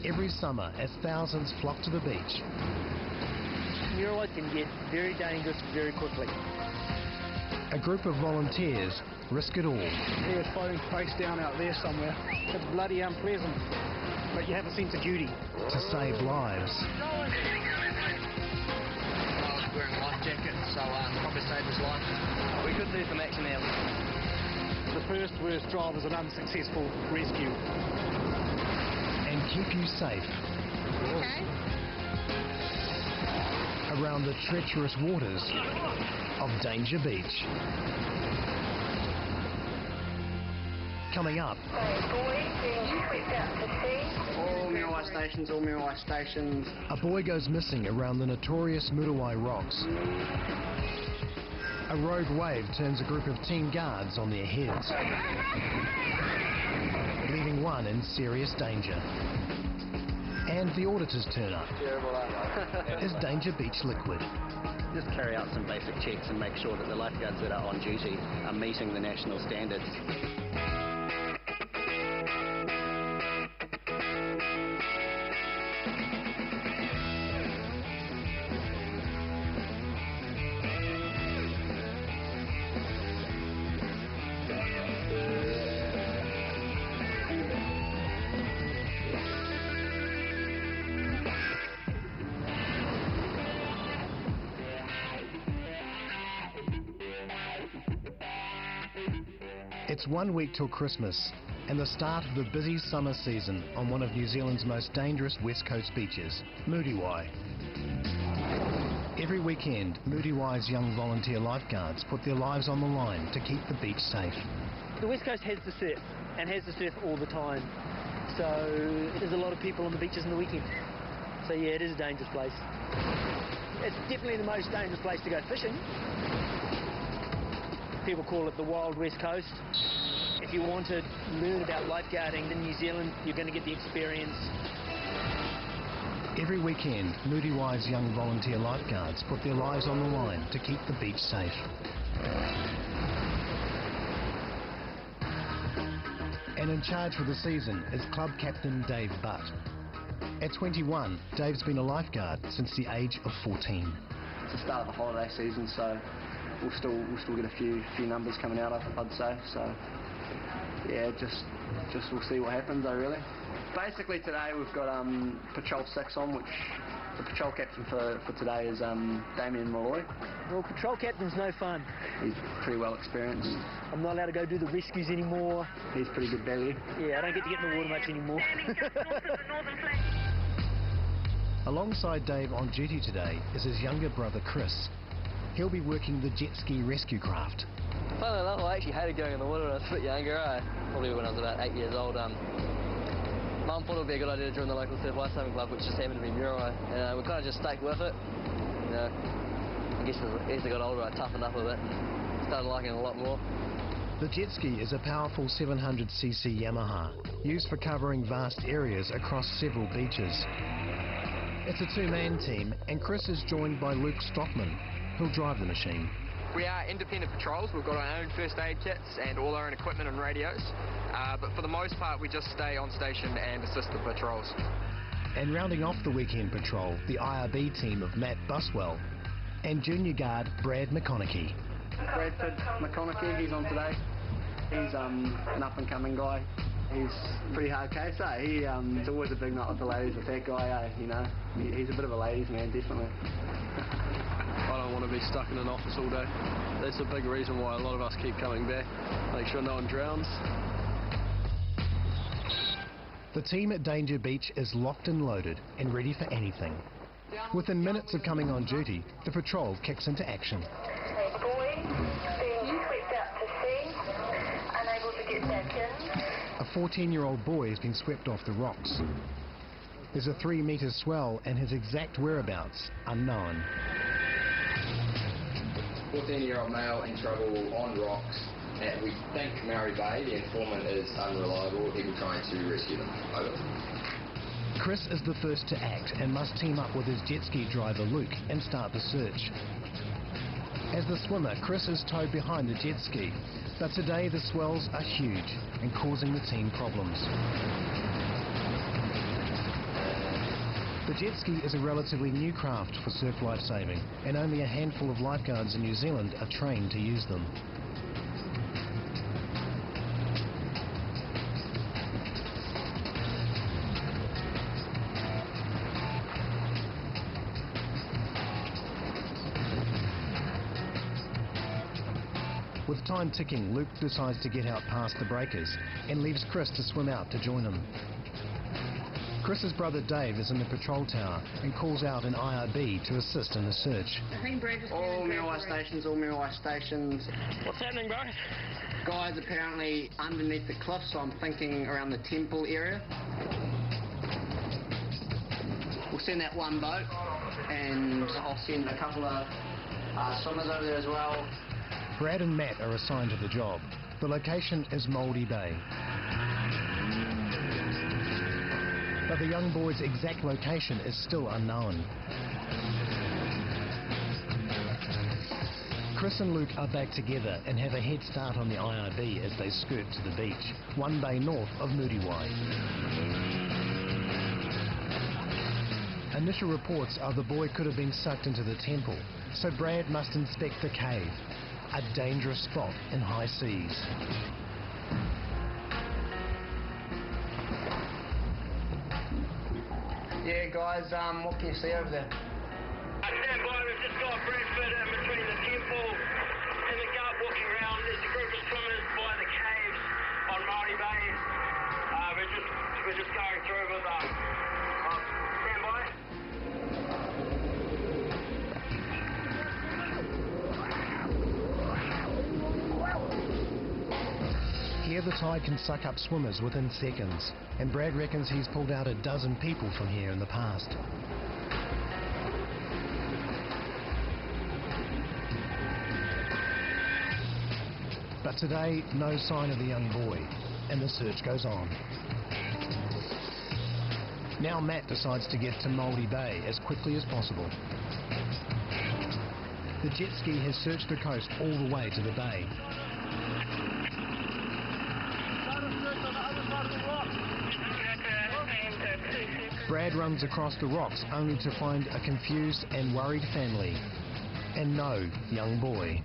Every summer, as thousands flock to the beach, Muriwai can get very dangerous very quickly. a group of volunteers risk it all There's floating face down out there somewhere. It's bloody unpleasant, but you have a sense of duty. to save lives. I was wearing a life jacket, so probably saved his life. We could see some action out. The first worst job is an unsuccessful rescue. And keep you safe Okay. around the treacherous waters of Danger Beach. Coming up, All Muriwai stations. a boy goes missing around the notorious Muriwai rocks. A rogue wave turns a group of team guards on their heads, leaving one in serious danger. And the auditors turn up. Is Danger Beach liquid? Just carry out some basic checks and make sure that the lifeguards that are on duty are meeting the national standards. It's 1 week till Christmas and the start of the busy summer season on one of New Zealand's most dangerous west coast beaches, Muriwai. Every weekend, Muriwai's young volunteer lifeguards put their lives on the line to keep the beach safe. The West Coast has to surf, and has to surf all the time. So there's a lot of people on the beaches in the weekend. So yeah, it is a dangerous place. It's definitely the most dangerous place to go fishing. People call it the Wild West Coast. If you want to learn about lifeguarding in New Zealand, you're going to get the experience. Every weekend, Muriwai's young volunteer lifeguards put their lives on the line to keep the beach safe. And in charge for the season is club captain Dave Butt. At 21, Dave's been a lifeguard since the age of 14. It's the start of the holiday season, so we'll still get a few numbers coming out, I'd say. So yeah, just we'll see what happens though, really. Basically today we've got Patrol 6 on, which the patrol captain for today is Damien Malloy. Well, patrol captain's no fun. He's pretty well experienced. I'm not allowed to go do the rescues anymore. He's pretty good value. Yeah, I don't get to get in the water much anymore. Alongside Dave on duty today is his younger brother Chris. He'll be working the jet ski rescue craft. Funnily enough, I actually hated going in the water when I was a bit younger. Probably when I was about 8 years old. Mum thought it would be a good idea to join the local surf lifesaving club, which just happened to be Muriwai, and we kind of just stuck with it. You know, I guess as I got older, I toughened up a bit and started liking it a lot more. The jet ski is a powerful 700cc Yamaha, used for covering vast areas across several beaches. It's a two-man team, and Chris is joined by Luke Stockman, who'll drive the machine. We are independent patrols. We've got our own first aid kits and all our own equipment and radios. But for the most part, we just stay on station and assist the patrols. And rounding off the weekend patrol, the IRB team of Matt Buswell and junior guard Brad McConaughey. Bradford McConaughey, he's on today. He's an up-and-coming guy. He's a pretty hard case, eh? It's always a big night with the ladies with that guy, eh? You know, he's a bit of a ladies' man, definitely. I don't want to be stuck in an office all day. That's a big reason why a lot of us keep coming back. Make sure no one drowns. The team at Danger Beach is locked and loaded and ready for anything. Within minutes of coming on duty, the patrol kicks into action. A boy being swept out to sea, unable to get back in. A 14-year-old boy has been swept off the rocks. There's a 3-metre swell and his exact whereabouts unknown. 14-year-old male in trouble on rocks at, we think, Maori Bay. The informant is unreliable. People trying to rescue them. Over. Chris is the first to act and must team up with his jet ski driver Luke and start the search. As the swimmer, Chris is towed behind the jet ski, but today the swells are huge and causing the team problems. The jet ski is a relatively new craft for surf lifesaving, and only a handful of lifeguards in New Zealand are trained to use them. With time ticking, Luke decides to get out past the breakers and leaves Chris to swim out to join him. Chris's brother Dave is in the patrol tower and calls out an IRB to assist in the search. All Muriwai stations. What's happening, bro? Guys apparently underneath the cliff, so I'm thinking around the temple area. We'll send that one boat, and I'll send a couple of swimmers over there as well. Brad and Matt are assigned to the job. The location is Mouldy Bay. But the young boy's exact location is still unknown. Chris and Luke are back together and have a head start on the IRB as they skirt to the beach, 1 bay north of Muriwai. Initial reports are the boy could have been sucked into the temple, so Brad must inspect the cave, a dangerous spot in high seas. Yeah, guys, what can you see over there? Stand by, we've just got Bradford in between the temple and the gut walking around. There's a group of swimmers by the caves on Māori Bay. We're just going through with stand by. Here the tide can suck up swimmers within seconds, and Brad reckons he's pulled out a dozen people from here in the past. But today, no sign of the young boy, and the search goes on. Now Matt decides to get to Mouldy Bay as quickly as possible. The jet ski has searched the coast all the way to the bay. Brad runs across the rocks only to find a confused and worried family, and no young boy.